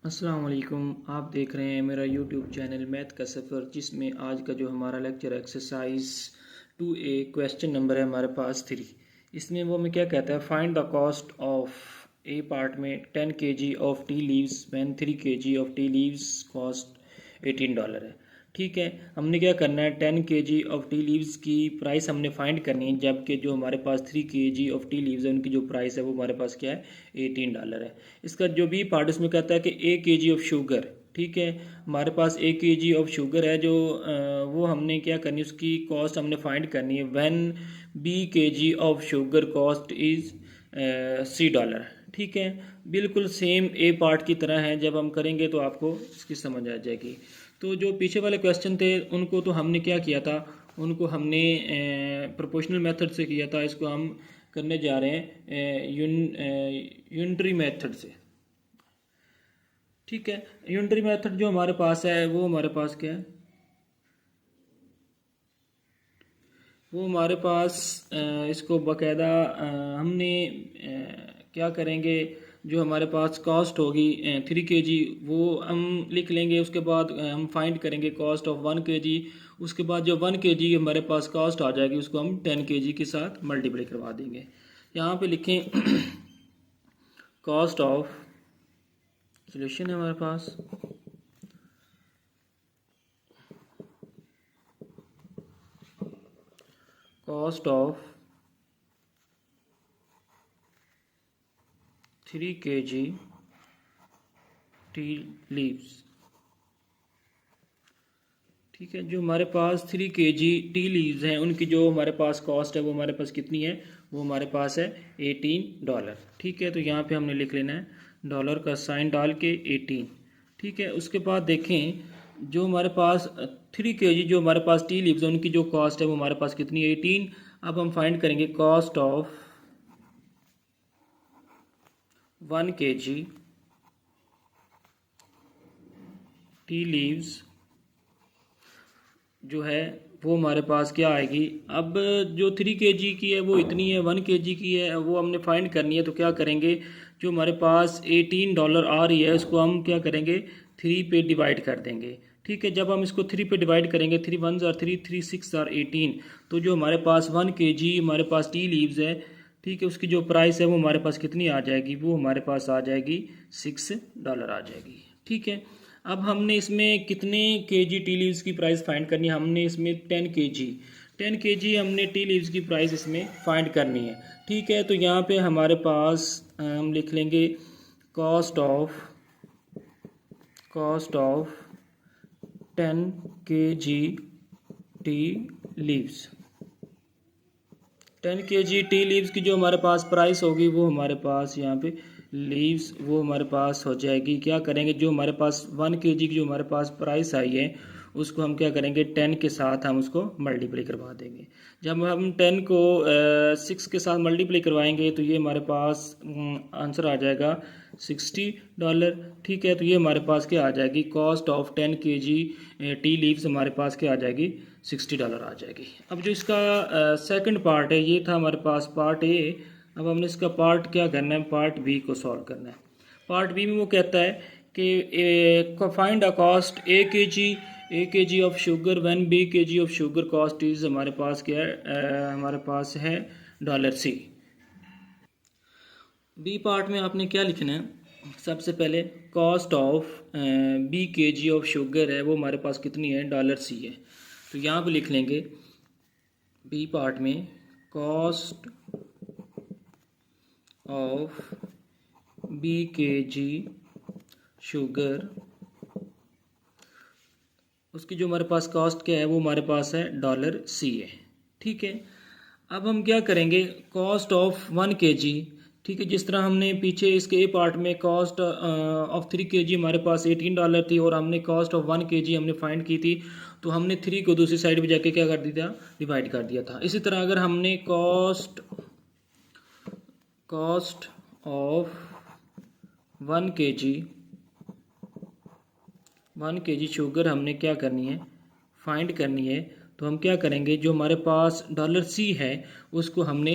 अस्सलाम वालेकुम। आप देख रहे हैं मेरा यूट्यूब चैनल मैथ का सफ़र, जिसमें आज का जो हमारा lecture exercise 2A question number है हमारे पास 3। इसमें वो हमें क्या कहता है, find the cost of A part में 10 kg of tea leaves when 3 kg of tea leaves cost $18 है। ठीक है, हमने क्या करना है, 10 kg ऑफ टी लीव्स की प्राइस हमने फाइंड करनी है, जबकि जो हमारे पास 3 kg ऑफ टी लीव्स है उनकी जो प्राइस है वो हमारे पास क्या है, $18 है। इसका जो बी पार्ट उसमें कहता है कि A kg ऑफ शुगर। ठीक है, हमारे पास A kg ऑफ शुगर है जो वो हमने क्या करनी है, उसकी कॉस्ट हमने फाइंड करनी है when B kg of sugar cost is $3। ठीक है, बिल्कुल सेम ए पार्ट की तरह है, जब हम करेंगे तो आपको इसकी समझ आ जाएगी। तो जो पीछे वाले क्वेश्चन थे उनको तो हमने क्या किया था, उनको हमने प्रोपोर्शनल मेथड से किया था। इसको हम करने जा रहे हैं यूनिटरी मेथड से। ठीक है, यूनिटरी मेथड जो हमारे पास है वो हमारे पास क्या है, वो हमारे पास इसको बाकायदा हमने क्या करेंगे, जो हमारे पास कॉस्ट होगी 3 kg वो हम लिख लेंगे। उसके बाद हम फाइंड करेंगे कॉस्ट ऑफ 1 kg। उसके बाद जो 1 kg हमारे पास कॉस्ट आ जाएगी उसको हम 10 kg के साथ मल्टीप्लाई करवा देंगे। यहाँ पे लिखें कॉस्ट ऑफ, सोल्यूशन है हमारे पास, cost of 3 kg tea leaves. ठीक है, जो हमारे पास 3 kg टी लीव्स हैं उनकी जो हमारे पास कॉस्ट है वो हमारे पास कितनी है, वो हमारे पास है $18। ठीक है, तो यहाँ पे हमने लिख लेना है डॉलर का साइन डाल के 18। ठीक है, उसके बाद देखें जो हमारे पास 3 kg जो हमारे पास टी लीव्स हैं उनकी जो कॉस्ट है वो हमारे पास कितनी है, 18। अब हम फाइंड करेंगे cost of 1 kg tea leaves जो है वो हमारे पास क्या आएगी। अब जो 3 kg की है वो इतनी है, 1 kg की है वो हमने फाइंड करनी है। तो क्या करेंगे, जो हमारे पास $18 आ रही है उसको हम क्या करेंगे, 3 पे डिवाइड कर देंगे। ठीक है, जब हम इसको 3 पे डिवाइड करेंगे, 3 1 are 3, 3 6 are 18, तो जो हमारे पास 1 kg हमारे पास टी लीव्स है, ठीक है, उसकी जो प्राइस है वो हमारे पास कितनी आ जाएगी, वो हमारे पास आ जाएगी $6 आ जाएगी। ठीक है, अब हमने इसमें कितने kg टी लीव्स की प्राइस फाइंड करनी है, हमने इसमें 10 kg हमने टी लीव्स की प्राइस इसमें फाइंड करनी है। ठीक है, तो यहाँ पे हमारे पास हम लिख लेंगे cost of 10 kg tea leaves. 10 kg tea leaves की जो हमारे पास प्राइस होगी वो हमारे पास यहाँ पे लीव्स वो हमारे पास हो जाएगी। क्या करेंगे, जो हमारे पास 1 kg की जो हमारे पास प्राइस आई है उसको हम क्या करेंगे, 10 के साथ हम उसको मल्टीप्लाई करवा देंगे। जब हम 10 को 6 के साथ मल्टीप्लाई करवाएंगे तो ये हमारे पास आंसर आ जाएगा $60। ठीक है, तो ये हमारे पास क्या आ जाएगी, cost of 10 kg tea leaves हमारे पास क्या आ जाएगी, $60 आ जाएगी। अब जो इसका सेकंड पार्ट है, ये था हमारे पास पार्ट ए। अब हमने इसका पार्ट क्या करना है, पार्ट बी को सॉल्व करना है। पार्ट बी में वो कहता है कि फाइंड अ कॉस्ट ए के जी ऑफ शुगर व्हेन बी के जी ऑफ शुगर कॉस्ट इज, हमारे पास क्या है, हमारे पास है $C। बी पार्ट में आपने क्या लिखना है, सबसे पहले कॉस्ट ऑफ बी के जी ऑफ शुगर है वो हमारे पास कितनी है, $C है। तो यहाँ पे लिख लेंगे बी पार्ट में कॉस्ट ऑफ बी के जी शुगर, उसकी जो हमारे पास कॉस्ट क्या है वो हमारे पास है $C है। ठीक है, अब हम क्या करेंगे, कॉस्ट ऑफ 1 kg। ठीक है, जिस तरह हमने पीछे इसके ए पार्ट में कॉस्ट ऑफ 3 kg हमारे पास $18 थी और हमने कॉस्ट ऑफ 1 kg हमने फाइंड की थी, तो हमने 3 को दूसरी साइड पे जाके क्या कर दिया, डिवाइड कर दिया था। इसी तरह अगर हमने कॉस्ट ऑफ 1 kg शुगर हमने क्या करनी है, फाइंड करनी है, तो हम क्या करेंगे, जो हमारे पास $C है उसको हमने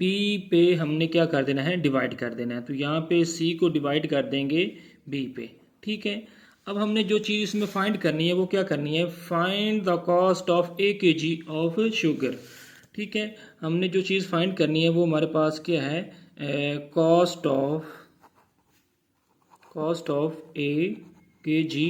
B पे हमने क्या कर देना है, डिवाइड कर देना है। तो यहाँ पे C को डिवाइड कर देंगे B पे। ठीक है। अब हमने जो चीज़ इसमें फाइंड करनी है वो क्या करनी है, find the cost of 1 kg of sugar. ठीक है, हमने जो चीज़ फाइंड करनी है वो हमारे पास क्या है, कॉस्ट ऑफ 1 kg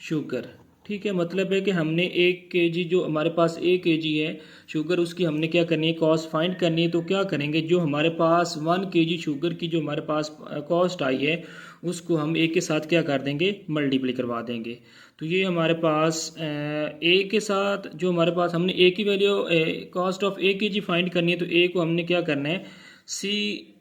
शुगर। ठीक है, मतलब है कि हमने 1 kg जो हमारे पास 1 kg है शुगर, उसकी हमने क्या करनी है, कॉस्ट फाइंड करनी है। तो क्या करेंगे, जो हमारे पास 1 kg शुगर की जो हमारे पास कॉस्ट आई है उसको हम ए के साथ क्या कर देंगे, मल्टीप्लाई करवा देंगे। तो ये हमारे पास ए के साथ जो हमारे पास हमने ए की value cost of 1 kg find करनी है, तो ए को हमने क्या करना है, सी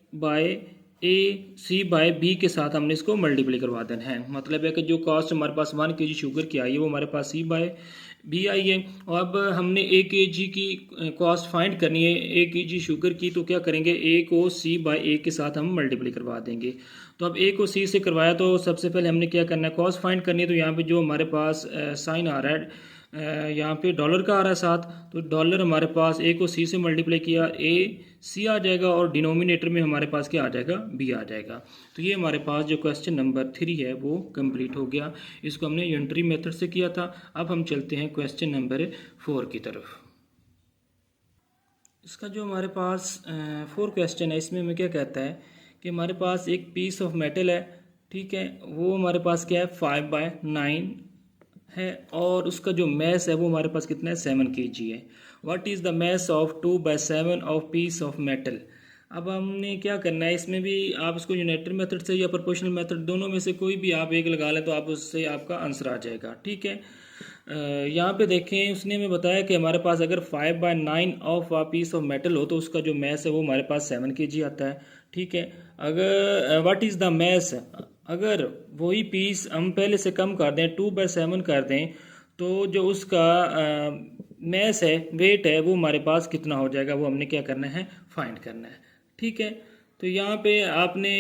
बाय बी के साथ हमने इसको मल्टीप्लाई करवा देना है। मतलब है कि जो कॉस्ट हमारे पास 1 kg शुगर की आई है वो हमारे पास सी बाय बी आई है। और अब हमने 1 kg की कॉस्ट फाइंड करनी है 1 kg शुगर की, तो क्या करेंगे, ए को सी बाय ए के साथ हम मल्टीप्लाई करवा देंगे। तो अब ए को सी से करवाया तो सबसे पहले हमने क्या करना है, कॉस्ट फाइंड करनी है। तो यहाँ पे जो हमारे पास साइन आ रहा है, यहाँ पे डॉलर का आ रहा है साथ, तो डॉलर हमारे पास ए को सी से मल्टीप्लाई किया, ए सी आ जाएगा और डिनोमिनेटर में हमारे पास क्या आ जाएगा, बी आ जाएगा। तो ये हमारे पास जो क्वेश्चन नंबर 3 है वो कंप्लीट हो गया। इसको हमने यूनिटरी मेथड से किया था। अब हम चलते हैं क्वेश्चन नंबर 4 की तरफ। इसका जो हमारे पास 4 क्वेश्चन है, इसमें हमें क्या कहता है कि हमारे पास एक पीस ऑफ मेटल है। ठीक है, वो हमारे पास क्या है, 5/9 है और उसका जो मैस है वो हमारे पास कितना है, 7 kg है। What is the mass of 2/7 of peace of metal. अब हमने क्या करना है, इसमें भी आप इसको यूनिटरी मेथड से या प्रोपोर्शनल मेथड, दोनों में से कोई भी आप एक लगा लें तो आप उससे आपका आंसर आ जाएगा। ठीक है, यहाँ पे देखें, उसने हमें बताया कि हमारे पास अगर 5/9 of a piece of metal हो तो उसका जो मैस है वो हमारे पास 7 kg आता है। ठीक है, अगर व्हाट इज़ द मैस, अगर वही पीस हम पहले से कम कर दें, 2/7 कर दें, तो जो उसका मैस है, वेट है, वो हमारे पास कितना हो जाएगा, वो हमने क्या करना है, फाइंड करना है। ठीक है, तो यहाँ पे आपने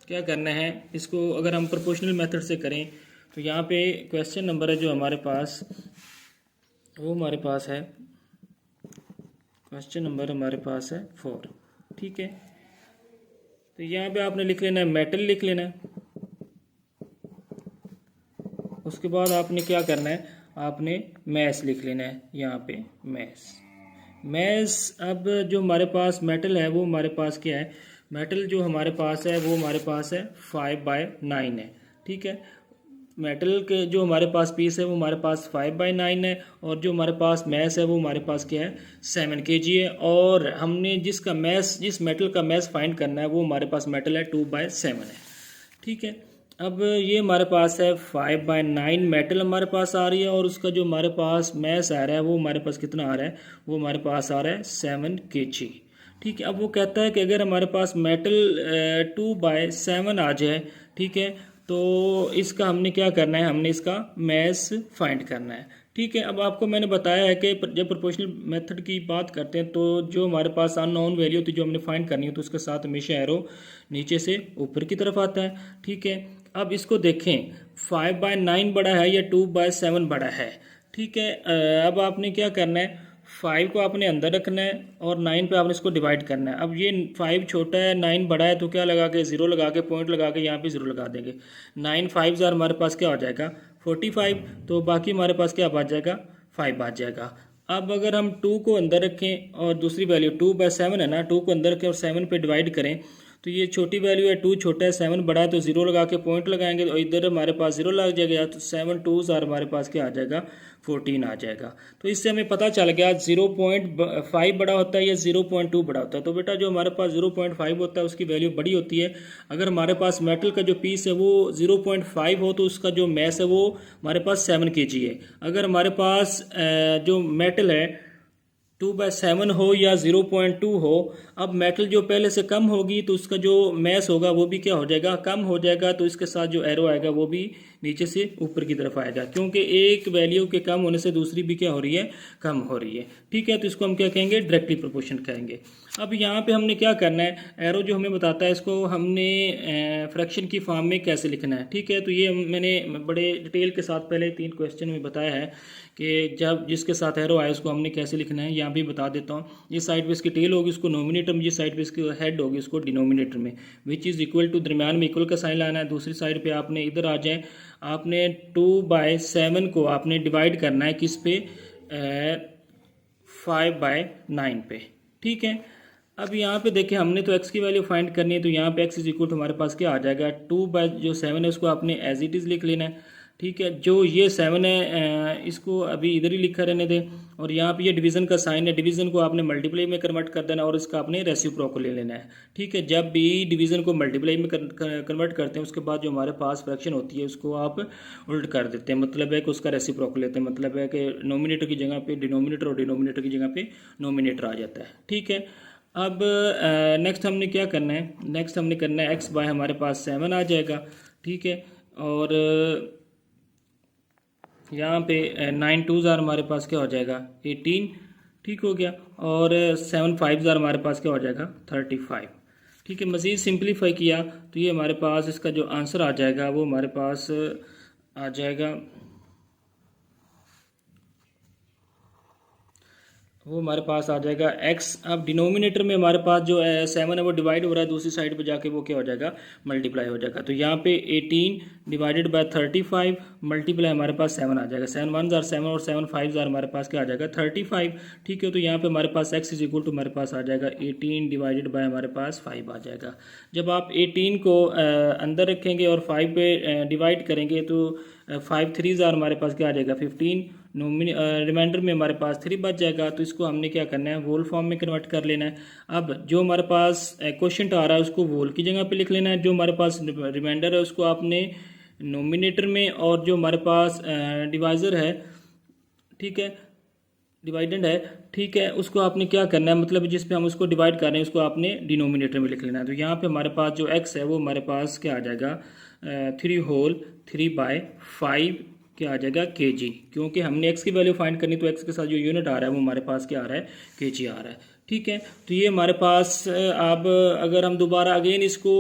क्या करना है, इसको अगर हम प्रोपोर्शनल मेथड से करें तो यहाँ पे क्वेश्चन नंबर है जो हमारे पास, वो हमारे पास है, क्वेश्चन नंबर हमारे पास है 4। ठीक है, तो यहाँ पे आपने लिख लेना है, मेटल लिख लेना है। उसके बाद आपने क्या करना है, आपने मैस लिख लेना है। यहाँ पे मैस अब जो हमारे पास मेटल है वो हमारे पास क्या है, मेटल जो हमारे पास है वो हमारे पास है 5/9 है। ठीक है, मेटल के जो हमारे पास पीस है वो हमारे पास 5/9 है और जो हमारे पास मैस है वो हमारे पास क्या है, 7 kg है। और हमने जिस मेटल का मैस फाइंड करना है वो हमारे पास मेटल है 2/7 है। ठीक है, अब ये हमारे पास है 5/9 मेटल हमारे पास आ रही है और उसका जो हमारे पास मैस आ रहा है वो हमारे पास कितना आ रहा है, वो हमारे पास आ रहा है 7 kg। ठीक है, अब वो कहता है कि अगर हमारे पास मेटल 2/7 आ जाए, ठीक है, तो इसका हमने क्या करना है, हमने इसका मैस फाइंड करना है। ठीक है, अब आपको मैंने बताया है कि जब प्रोपोर्शनल मेथड की बात करते हैं तो जो हमारे पास अननोन वैल्यू होती है जो हमने फाइंड करनी है तो उसके साथ हमेशा एरो नीचे से ऊपर की तरफ आता है। ठीक है, अब इसको देखें, 5/9 बड़ा है या 2/7 बड़ा है। ठीक है, अब आपने क्या करना है, 5 को आपने अंदर रखना है और 9 पे आपने इसको डिवाइड करना है। अब ये 5 छोटा है, 9 बड़ा है, तो क्या लगा के, 0 लगा के, पॉइंट लगा के यहाँ पे 0 लगा देंगे। 9 5 हमारे पास क्या हो जाएगा, 45। तो बाकी हमारे पास क्या बच जाएगा, 5 बच जाएगा। अब अगर हम 2 को अंदर रखें और दूसरी वैल्यू 2/7 है ना, 2 को अंदर रखें और 7 पे डिवाइड करें, तो ये छोटी वैल्यू है, 2 छोटा है, 7 बड़ा है, तो 0 लगा के पॉइंट लगाएंगे तो इधर हमारे पास 0 लग जाएगा, तो 7 2 हमारे पास क्या आ जाएगा, 14 आ जाएगा। तो इससे हमें पता चल गया 0.5 बड़ा होता है या 0.2 बड़ा होता है। तो बेटा जो हमारे पास 0.5 होता है उसकी वैल्यू बड़ी होती है। अगर हमारे पास मेटल का जो पीस है वो 0.5 हो तो उसका जो मैस है वो हमारे पास 7 kg है। अगर हमारे पास जो मेटल है 2/7 हो या 0.2 हो, अब मेटल जो पहले से कम होगी तो उसका जो मैस होगा वो भी क्या हो जाएगा, कम हो जाएगा। तो इसके साथ जो एरो आएगा वो भी नीचे से ऊपर की तरफ आएगा, क्योंकि एक वैल्यू के कम होने से दूसरी भी क्या हो रही है, कम हो रही है। ठीक है, तो इसको हम क्या कहेंगे, डायरेक्टली प्रोपोर्शन कहेंगे। अब यहाँ पे हमने क्या करना है, एरो जो हमें बताता है इसको हमने फ्रैक्शन की फॉर्म में कैसे लिखना है। ठीक है, तो ये मैंने बड़े डिटेल के साथ पहले 3 क्वेश्चन में बताया है कि जब जिसके साथ एरो आए उसको हमने कैसे लिखना है। यहाँ भी बता देता हूँ। जिस साइड पे इसकी टेल होगी उसको नोमिनेटर में, जिस साइड पे इसकी हेड होगी उसको डिनोमिनेटर में। विच इज़ इक्वल टू, दरमियान में इक्वल का साइन लाना है। दूसरी साइड पे आपने इधर आ जाए, आपने 2/7 को आपने डिवाइड करना है किस पे, 5/9 पे। ठीक है, अब यहाँ पे देखें हमने तो x की वैल्यू फाइंड करनी है, तो यहाँ पे x इज इक्वल टू हमारे पास क्या आ जाएगा, 2/7 है उसको आपने एज इट इज़ लिख लेना है। ठीक है, जो ये 7 है इसको अभी इधर ही लिखा रहने दें, और यहाँ पे ये डिवीज़न का साइन है, डिवीज़न को आपने मल्टीप्लाई में कन्वर्ट कर देना और इसका आपने रेसिप्रोकल ले लेना है। ठीक है, जब भी डिवीज़न को मल्टीप्लाई में कन्वर्ट करते हैं उसके बाद जो हमारे पास फ्रैक्शन होती है उसको आप उल्ट कर देते हैं, मतलब है कि उसका रेसिप्रोकल लेते हैं, मतलब है कि नोमिनेटर की जगह पे डिनोमिनेटर और डिनोमिनेटर की जगह पे नोमिनेटर आ जाता है। ठीक है, अब नेक्स्ट हमने क्या करना है, नेक्स्ट हमने करना है x बाय हमारे पास 7 आ जाएगा। ठीक है, और यहाँ पे 9 2 हमारे पास क्या हो जाएगा, 18। ठीक हो गया, और 7 5 हमारे पास क्या हो जाएगा, 35। ठीक है, मज़ीद सिंप्लीफाई किया तो ये हमारे पास इसका जो आंसर आ जाएगा वो हमारे पास आ जाएगा, वो हमारे पास आ जाएगा x। अब डिनोमिनेटर में हमारे पास जो 7 है वो डिवाइड हो रहा है, दूसरी साइड पे जाके वो क्या हो जाएगा, मल्टीप्लाई हो जाएगा। तो यहाँ पे 18 डिवाइडेड बाय 35 मल्टीप्लाई हमारे पास 7 आ जाएगा, 7 1 7 और 7 5 हमारे पास क्या आ जाएगा, 35। ठीक है, तो यहाँ पे हमारे पास x इज इक्वल टू हमारे पास आ जाएगा 18 डिवाइडेड बाय हमारे पास 5 आ जाएगा। जब आप 18 को अंदर रखेंगे और 5 पे डिवाइड करेंगे तो 5 3 हमारे पास क्या आ जाएगा, 15। रिमाइंडर में हमारे पास 3 बच जाएगा, तो इसको हमने क्या करना है, वोल फॉर्म में कन्वर्ट कर लेना है। अब जो हमारे पास क्वोशंट आ रहा है उसको वोल की जगह पे लिख लेना है, जो हमारे पास रिमाइंडर है उसको आपने नोमिनेटर में, और जो हमारे पास डिवाइज़र है, ठीक है, डिवाइडेंड है, ठीक है, उसको आपने क्या करना है, मतलब जिस पे हम उसको डिवाइड कर रहे हैं उसको आपने डिनोमिनेटर में लिख लेना है। तो यहाँ पे हमारे पास जो x है वो हमारे पास क्या आ जाएगा, 3/3/5 क्या आ जाएगा, kg, क्योंकि हमने x की वैल्यू फाइंड करनी, तो x के साथ जो यूनिट आ रहा है वो हमारे पास क्या आ रहा है, kg आ रहा है। ठीक है, तो ये हमारे पास अब अगर हम दोबारा अगेन इसको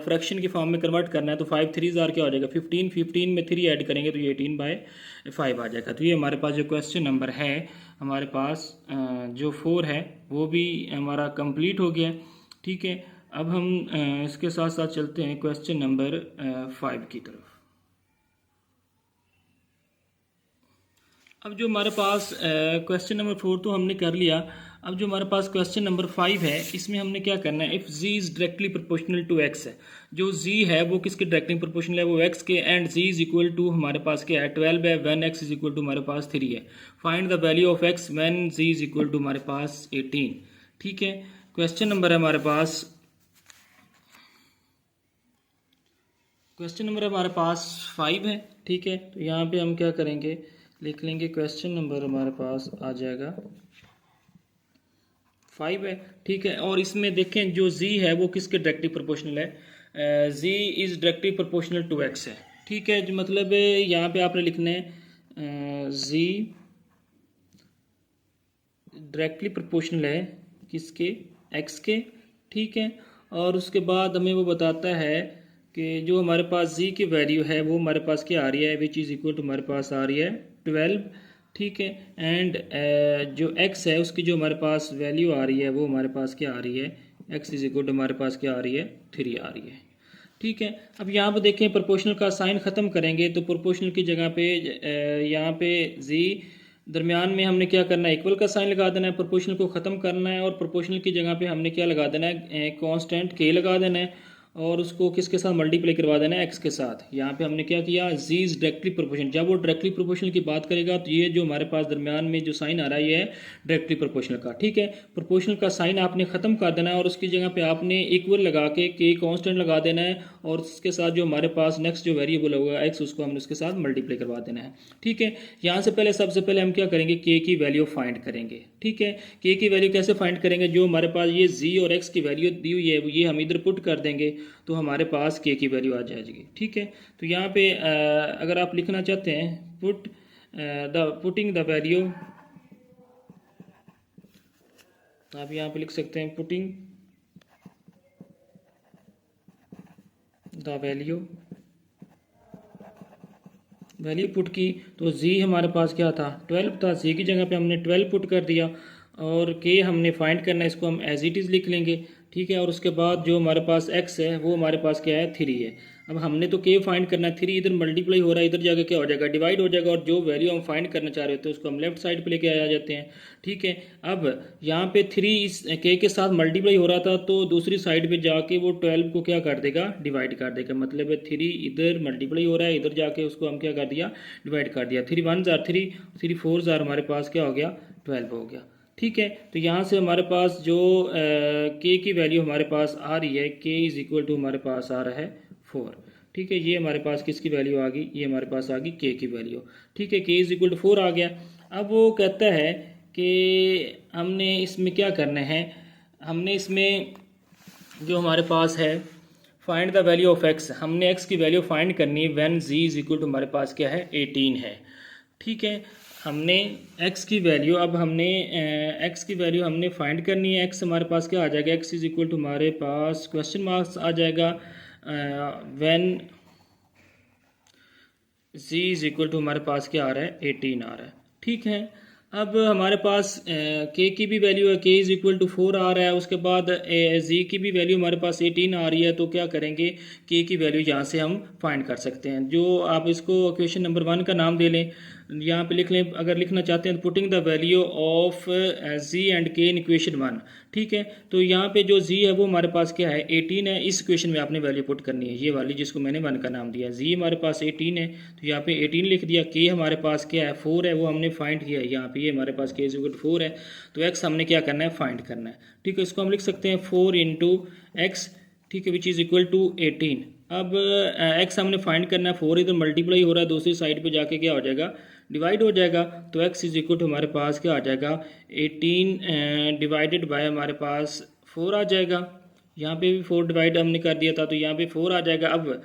फ्रैक्शन की फॉर्म में कन्वर्ट करना है तो 5 3 क्या हो जाएगा, 15, 15 में 3 ऐड करेंगे तो ये 18/5 आ जाएगा। तो ये हमारे पास जो क्वेश्चन नंबर है हमारे पास जो 4 है वो भी हमारा कंप्लीट हो गया। ठीक है, अब हम इसके साथ साथ चलते हैं क्वेश्चन नंबर 5 की तरफ। अब जो हमारे पास क्वेश्चन नंबर 4 तो हमने कर लिया, अब जो हमारे पास क्वेश्चन नंबर 5 है इसमें हमने क्या करना है, if z is directly proportional to x है, जो z है वो किसके डायरेक्टली प्रोपोर्शनल है, वो x के, and z is equal to हमारे पास क्या है, 12 है, when x is equal to हमारे पास 3 है। Find the value of x when z is equal to हमारे पास 18। ठीक है, क्वेश्चन नंबर है हमारे पास, क्वेश्चन नंबर हमारे पास 5 है। ठीक है, तो यहाँ पे हम क्या करेंगे, लिख लेंगे क्वेश्चन नंबर हमारे पास आ जाएगा 5 है। ठीक है, और इसमें देखें जो z है वो किसके डायरेक्टली प्रोपोर्शनल है, z is directly proportional to x है। ठीक है, जो मतलब यहाँ पे आपने लिखना है z डायरेक्टली प्रोपोर्शनल है किसके, x के। ठीक है, और उसके बाद हमें वो बताता है कि जो हमारे पास z की वैल्यू है वो हमारे पास क्या आ रही है, विच इज़ इक्वल टू हमारे पास आ रही है 12। ठीक है, एंड जो x है उसकी जो हमारे पास वैल्यू आ रही है वो हमारे पास क्या आ रही है, x इज इक्वल टू हमारे पास क्या आ रही है, 3 आ रही है। ठीक है, अब यहाँ पे देखें प्रोपोर्शनल का साइन ख़त्म करेंगे तो प्रोपोर्शनल की जगह पे यहाँ पे z दरमियान में हमने क्या करना है, इक्वल का साइन लगा देना है, प्रोपोर्शनल को ख़त्म करना है, और प्रोपोर्शनल की जगह पे हमने क्या लगा देना है, कांस्टेंट k लगा देना है, और उसको किसके साथ मल्टीप्लाई करवा देना है, x के साथ। यहाँ पे हमने क्या किया, z इज डायरेक्टली प्रोपोर्शनल, जब वो डायरेक्टली प्रोपोर्शनल की बात करेगा तो ये जो हमारे पास दरमियान में जो साइन आ रहा है ये है डायरेक्टली प्रोपोर्शनल का। ठीक है, प्रोपोर्शनल का साइन आपने ख़त्म कर देना है और उसकी जगह पे आपने इक्वल लगा के k कांस्टेंट लगा देना है, और उसके साथ जो हमारे पास नेक्स्ट जो वेरिएबल होगा x उसको हमने उसके साथ मल्टीप्लाई करवा देना है। ठीक है, यहाँ से पहले सबसे पहले हम क्या करेंगे, k की वैल्यू फाइंड करेंगे। ठीक है, k की वैल्यू कैसे फाइंड करेंगे, जो हमारे पास ये z और x की वैल्यू दी हुई है ये हम इधर पुट कर देंगे तो हमारे पास k की वैल्यू आ जाएगी। ठीक है, तो यहाँ पे अगर आप लिखना चाहते हैं पुटिंग द वैल्यू, आप यहाँ पे लिख सकते हैं पुटिंग द वैल्यू पुट की, तो z हमारे पास क्या था, 12 था, z की जगह पे हमने 12 पुट कर दिया, और के हमने फाइंड करना है, इसको हम एज इट इज़ लिख लेंगे, ठीक है। और उसके बाद जो हमारे पास एक्स है वो हमारे पास क्या है, 3 है। अब हमने तो के फाइंड करना है, 3 इधर मल्टीप्लाई हो रहा है, इधर जाके क्या हो जाएगा, डिवाइड हो जाएगा, और जो वैल्यू हम फाइंड करना चाह रहे होते हैं उसको हम लेफ्ट साइड पे लेके आ जाते हैं, ठीक है। अब यहाँ पे 3 इस के साथ मल्टीप्लाई हो रहा था, तो दूसरी साइड पे जाके वो 12 को क्या कर देगा, डिवाइड कर देगा। मतलब है 3 इधर मल्टीप्लाई हो रहा है, इधर जाके उसको हम क्या कर दिया, डिवाइड कर दिया। 3 1 जार 3, 3 4 जार हमारे पास क्या हो गया, 12 हो गया, ठीक है। तो यहाँ से हमारे पास जो के की वैल्यू हमारे पास आ रही है, के इज़ इक्वल टू हमारे पास आ रहा है 4, ठीक है। ये हमारे पास किसकी वैल्यू आ गई, ये हमारे पास आ गई के की वैल्यू, ठीक है। के इज़ इक्वल टू 4 आ गया। अब वो कहता है कि हमने इसमें क्या करना है, हमने इसमें जो हमारे पास है find the value of X, हमने एक्स की वैल्यू फाइंड करनी है when Z is equal to हमारे पास क्या है, 18 है, ठीक है। हमने x की वैल्यू, अब हमने x की वैल्यू हमने फाइंड करनी है। x हमारे पास क्या आ जाएगा, x इज इक्वल टू हमारे पास क्वेश्चन मार्क्स आ जाएगा when z is equal to हमारे पास क्या आ रहा है, 18 आ रहा है, ठीक है। अब हमारे पास k की भी वैल्यू है, k इज इक्वल टू 4 आ रहा है। उसके बाद z की भी वैल्यू हमारे पास 18 आ रही है। तो क्या करेंगे, k की वैल्यू यहाँ से हम फाइंड कर सकते हैं। जो आप इसको क्वेश्चन नंबर 1 का नाम दे लें, यहाँ पे लिख लें। अगर लिखना चाहते हैं तो putting the value of z and k in equation 1, ठीक है। तो यहाँ पे जो z है वो हमारे पास क्या है, 18 है। इस इक्वेशन में आपने वैल्यू पुट करनी है, ये वाली जिसको मैंने 1 का नाम दिया। z हमारे पास 18 है, तो यहाँ पे 18 लिख दिया। k हमारे पास क्या है, 4 है, वो हमने फाइंड किया है। यहाँ पे ये हमारे पास k इज इक्वल टू 4 है, तो x हमने क्या करना है, फाइंड करना है, ठीक है। इसको हम लिख सकते हैं 4 इंटू एक्स, ठीक है, विच इज़ इक्वल टू 18। अब x हमने फाइंड करना है, 4 इधर मल्टीप्लाई हो रहा है, दूसरी साइड पे जाके क्या हो जाएगा, डिवाइड हो जाएगा। तो x इज इक्वल टू हमारे पास क्या आ जाएगा, 18 डिवाइडेड बाय हमारे पास 4 आ जाएगा। यहाँ पे भी 4 डिवाइड हमने कर दिया था, तो यहाँ पे 4 आ जाएगा। अब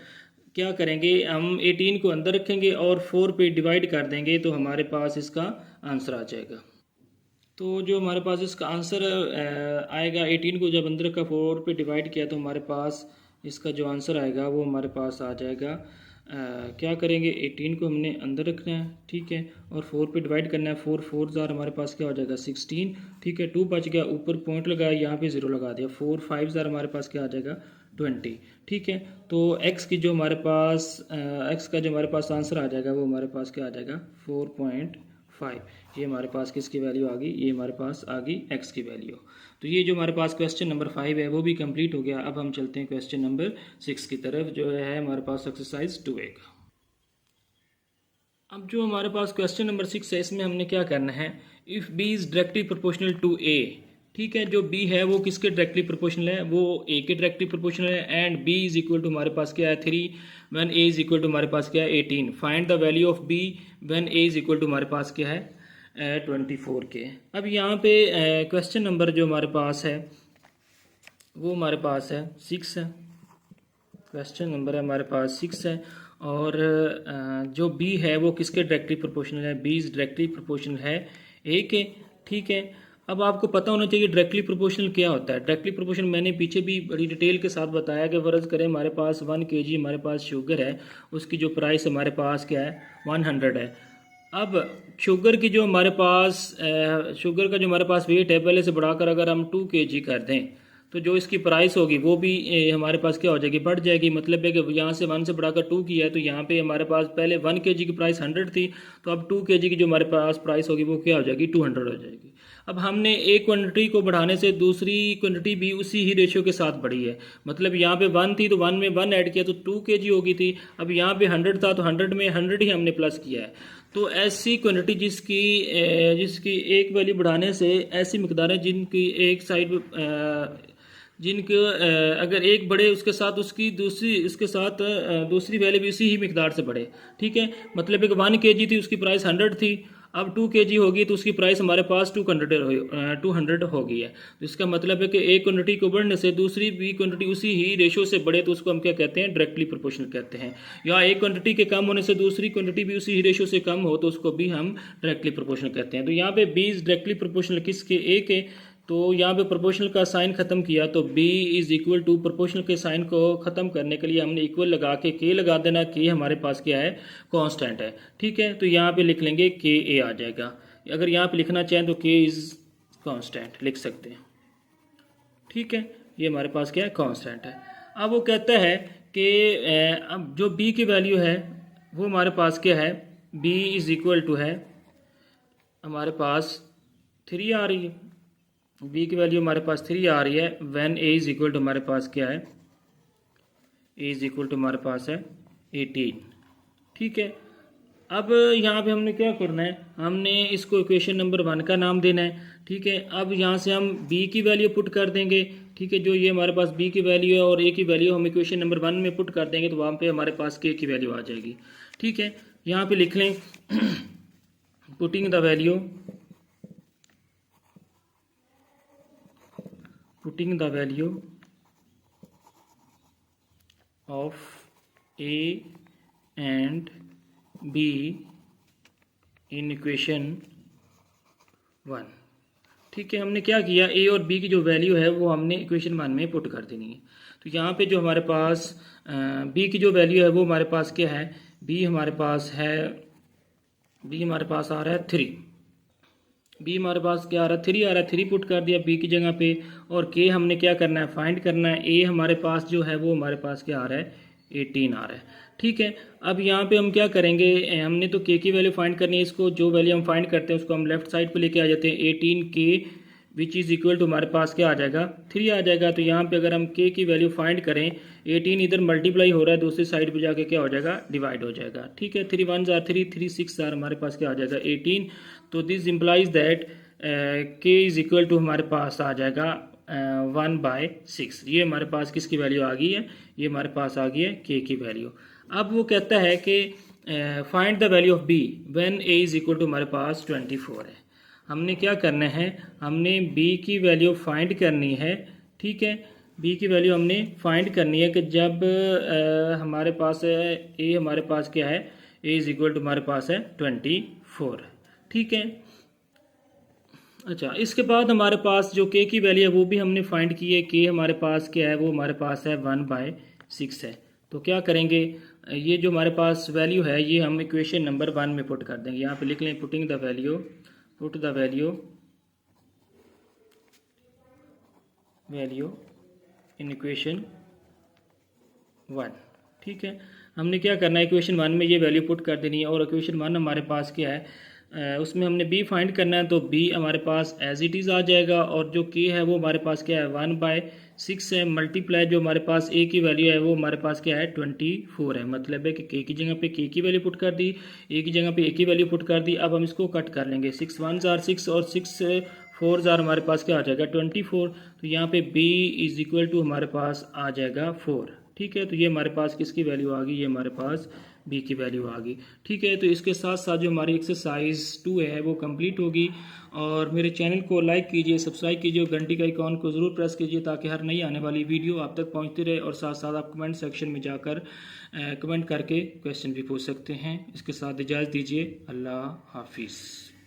क्या करेंगे, हम 18 को अंदर रखेंगे और 4 पे डिवाइड कर देंगे, तो हमारे पास इसका आंसर आ जाएगा। तो जो हमारे पास इसका आंसर आएगा, 18 को जब अंदर रखा, 4 पे डिवाइड किया, तो हमारे पास इसका जो आंसर आएगा वो हमारे पास आ जाएगा। क्या करेंगे, 18 को हमने अंदर रखना है, ठीक है, और 4 पे डिवाइड करना है। 4 4 जार हमारे पास क्या हो जाएगा, 16, ठीक है। 2 बच गया, ऊपर पॉइंट लगाया, यहाँ पे 0 लगा दिया। 4 5 जार हमारे पास क्या आ जाएगा, 20, ठीक है। तो x की जो हमारे पास x का जो हमारे पास आंसर आ जाएगा वो हमारे पास क्या आ जाएगा, 4.5। ये हमारे पास किसकी वैल्यू आ गई, ये हमारे पास आ गई x की वैल्यू। तो ये जो हमारे पास क्वेश्चन नंबर 5 है वो भी कंप्लीट हो गया। अब हम चलते हैं क्वेश्चन नंबर 6 की तरफ, जो है हमारे पास एक्सरसाइज 2A का। अब जो हमारे पास क्वेश्चन नंबर 6 है, इसमें हमने क्या करना है, if b is directly proportional to a, ठीक है। जो b है वो किसके डायरेक्टली प्रोपोर्शनल है, वो a के डायरेक्टली प्रोपोर्शनल है। And b is equal to हमारे पास क्या है, 3 when a is equal to हमारे पास क्या है, 18। Find the value of b when a is equal to हमारे पास क्या है, 24 के। अब यहाँ पे क्वेश्चन नंबर जो हमारे पास है वो हमारे पास है 6 है। क्वेश्चन नंबर है हमारे पास 6 है। और जो b है वो किसके डायरेक्टली प्रोपोर्शनल है, b इज डायरेक्टली प्रोपोर्शनल है a के, ठीक है। अब आपको पता होना चाहिए डायरेक्टली प्रोपोर्शनल क्या होता है। डायरेक्टली प्रोपोर्शनल मैंने पीछे भी बड़ी डिटेल के साथ बताया कि फ़र्ज़ करें हमारे पास 1 kg हमारे पास शुगर है, उसकी जो प्राइस हमारे पास क्या है, 100 है। अब शुगर की जो हमारे पास शुगर का जो हमारे पास वेट है, पहले से बढ़ाकर अगर हम 2 kg कर दें, तो जो इसकी प्राइस होगी वो भी हमारे पास क्या हो जाएगी, बढ़ जाएगी। मतलब है कि यहाँ से 1 से बढ़ाकर 2 किया है, तो यहाँ पे हमारे पास पहले 1 kg की प्राइस 100 थी, तो अब 2 kg की जो हमारे पास प्राइस होगी वो क्या हो जाएगी, 200 हो जाएगी। अब हमने एक क्वांटिटी को बढ़ाने से दूसरी क्वांटिटी भी उसी ही रेशियो के साथ बढ़ी है। मतलब यहाँ पे 1 थी तो 1 में 1 ऐड किया तो 2 kg होगी थी। अब यहाँ पे 100 था तो 100 में 100 ही हमने प्लस किया है। तो ऐसी क्वांटिटी जिसकी एक वैल्यू बढ़ाने से ऐसी मकदारें जिनकी एक साइड जिनके अगर एक बढ़े उसके साथ उसकी दूसरी वैल्यू भी उसी ही मिकदार से बढ़े, ठीक है। मतलब एक 1 kg थी, उसकी प्राइस 100 थी, अब 2 kg होगी तो उसकी प्राइस हमारे पास 200 हो गई है। तो इसका मतलब है कि एक क्वांटिटी को बढ़ने से दूसरी भी क्वांटिटी उसी ही रेशो से बढ़े तो उसको हम क्या कहते हैं, डायरेक्टली प्रोपोर्शनल कहते हैं। या एक क्वांटिटी के कम होने से दूसरी क्वांटिटी भी उसी ही रेशो से कम हो तो उसको भी हम डायरेक्टली प्रोपोर्शनल कहते हैं। तो यहाँ पे b इज डायरेक्टली प्रोपोर्शनल किसके, a के। तो यहाँ पे प्रोपोर्शनल का साइन खत्म किया, तो b is equal to proportional के साइन को ख़त्म करने के लिए हमने इक्वल लगा के k लगा देना। k हमारे पास क्या है, कांस्टेंट है, ठीक है। तो यहाँ पे लिख लेंगे k a आ जाएगा। अगर यहाँ पे लिखना चाहें तो k इज कांस्टेंट लिख सकते हैं। ठीक है, ये हमारे पास क्या है, कांस्टेंट है। अब वो कहता है कि अब जो b की वैल्यू है वो हमारे पास क्या है, b इज इक्वल टू है हमारे पास 3 आ रही है। b की वैल्यू हमारे पास 3 आ रही है when a is equal to हमारे पास क्या है, a इज इक्वल टू हमारे पास है 18। ठीक है, अब यहाँ पे हमने क्या करना है, हमने इसको इक्वेशन नंबर 1 का नाम देना है। ठीक है, अब यहाँ से हम b की वैल्यू पुट कर देंगे। ठीक है, जो ये हमारे पास b की वैल्यू है और a की वैल्यू हम इक्वेशन नंबर 1 में पुट कर देंगे तो वहाँ पे हमारे पास k की वैल्यू आ जाएगी। ठीक है, यहाँ पे लिख लें putting the value of a and b in equation 1। ठीक है, हमने क्या किया, a और b की जो वैल्यू है वो हमने इक्वेशन 1 में पुट कर देनी है। तो यहाँ पे जो हमारे पास b की जो वैल्यू है वो हमारे पास क्या है, b हमारे पास आ रहा है 3। b हमारे पास क्या आ रहा है, 3 आ रहा है, 3 पुट कर दिया b की जगह पे। और k हमने क्या करना है, फाइंड करना है। a हमारे पास जो है वो हमारे पास क्या आ रहा है, 18 आ रहा है। ठीक है, अब यहाँ पे हम क्या करेंगे, हमने तो k की वैल्यू फाइंड करनी है। इसको जो वैल्यू हम फाइंड करते हैं उसको हम लेफ्ट साइड पे लेके आ जाते हैं। 18k which is equal to हमारे पास क्या आ जाएगा, 3 आ जाएगा। तो यहाँ पे अगर हम k की वैल्यू फाइंड करें, 18 इधर मल्टीप्लाई हो रहा है, दूसरी साइड पे जाके क्या हो जाएगा, डिवाइड हो जाएगा। ठीक है, 3 1 जार 3, 3 6 जार हमारे पास क्या आ जाएगा 18। तो this implies that k is equal to हमारे पास आ जाएगा 1/6। ये हमारे पास किसकी वैल्यू आ गई है, ये हमारे पास आ गई है k की वैल्यू। अब वो कहता है कि find the value of b when a is equal to हमारे पास 24 है। हमने क्या करना है, हमने b की वैल्यू फाइंड करनी है। ठीक है, b की वैल्यू हमने फाइंड करनी है कि जब हमारे पास a हमारे पास क्या है, a इज इक्वल टू हमारे पास है 24। ठीक है, अच्छा, इसके बाद हमारे पास जो k की वैल्यू है वो भी हमने फाइंड की है। k हमारे पास क्या है, वो हमारे पास है 1/6 है। तो क्या करेंगे, ये जो हमारे पास वैल्यू है ये हम इक्वेशन नंबर 1 में पुट कर देंगे। यहाँ पे लिख लें put the value in equation 1। ठीक है, हमने क्या करना है, इक्वेशन 1 में ये वैल्यू पुट कर देनी है। और इक्वेशन 1 हमारे पास क्या है, उसमें हमने b फाइंड करना है। तो b हमारे पास एज इट इज़ आ जाएगा। और जो k है वो हमारे पास क्या है, 1/6 है। मल्टीप्लाई जो हमारे पास a की वैल्यू है वो हमारे पास क्या है, 24 है। मतलब है कि k की जगह पे k की वैल्यू पुट कर दी, a की जगह पे a की वैल्यू पुट कर दी। अब हम इसको कट कर लेंगे, 6 1 जार 6 और 6 4 जार हमारे पास क्या आ जाएगा 24। तो यहाँ पे b इज इक्वल टू हमारे पास आ जाएगा 4। ठीक है, तो ये हमारे पास किसकी वैल्यू आ गई, ये हमारे पास b की वैल्यू आ गई। ठीक है, तो इसके साथ साथ जो हमारी एक्सरसाइज 2 है वो कंप्लीट होगी। और मेरे चैनल को लाइक कीजिए, सब्सक्राइब कीजिए और घंटी का आइकॉन को ज़रूर प्रेस कीजिए ताकि हर नई आने वाली वीडियो आप तक पहुंचती रहे। और साथ साथ आप कमेंट सेक्शन में जाकर कमेंट करके क्वेश्चन भी पूछ सकते हैं। इसके साथ इजाज़त दीजिए, अल्लाह हाफिज़।